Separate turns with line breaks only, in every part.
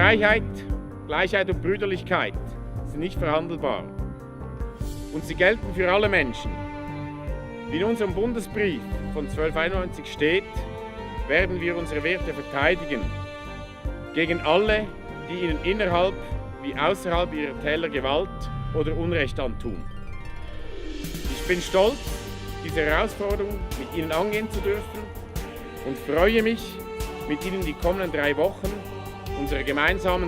Freiheit, Gleichheit und Brüderlichkeit sind nicht verhandelbar. Und sie gelten für alle Menschen. Wie in unserem Bundesbrief von 1291 steht, werden wir unsere Werte verteidigen. Gegen alle, die ihnen innerhalb wie außerhalb ihrer Täler Gewalt oder Unrecht antun. Ich bin stolz, diese Herausforderung mit Ihnen angehen zu dürfen und freue mich, mit Ihnen die kommenden 3 Wochen unserer gemeinsamen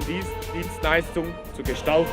Dienstleistung zu gestalten.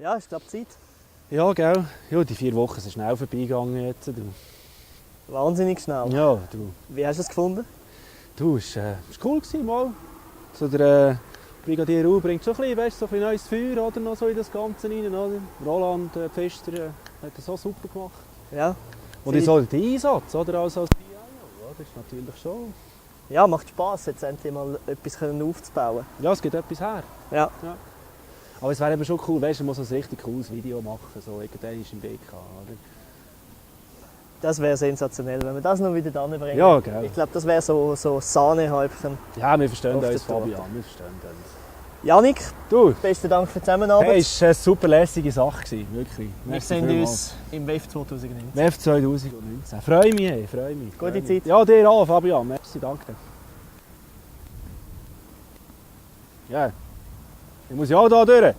Ja, ist glaube Zeit.
Ja, gell. Ja, die 4 Wochen sind schnell vorbeigegangen jetzt. Du.
Wahnsinnig schnell.
Ja, du.
Wie hast du es gefunden?
Du, es war cool mal. So der Brigadier U bringt so ein bisschen, weißt, so ein neues Feuer oder, noch so in das Ganze rein. Oder? Roland Pfister hat das auch super gemacht.
Ja.
Und so der Einsatz, oder? Also als PIO, das ist natürlich schon...
Ja, macht Spass, jetzt endlich mal etwas aufzubauen.
Ja, es gibt etwas her.
Ja.
Aber es wäre eben schon cool, weißt, man muss ein richtig cooles Video machen, so irgendwann ist im BK, oder?
Das wäre sensationell, wenn wir das noch wieder hinbringen.
Ja, gell.
Ich glaube, das wäre so Sahnehäubchen.
Ja, wir verstehen
Auf
uns,
der Torte.
Fabian, wir verstehen uns.
Janik,
Du,
besten Dank für die Zusammenarbeit.
hey, es war eine super lässige Sache, wirklich.
Wir
Merci
sehen
vielmals.
uns im WEF 2019.
WEF 2019. Freue mich, hey, freue mich.
Gute Zeit.
Ja, dir auch, Fabian. Merci, danke. Ja, ich muss ja auch hier durch.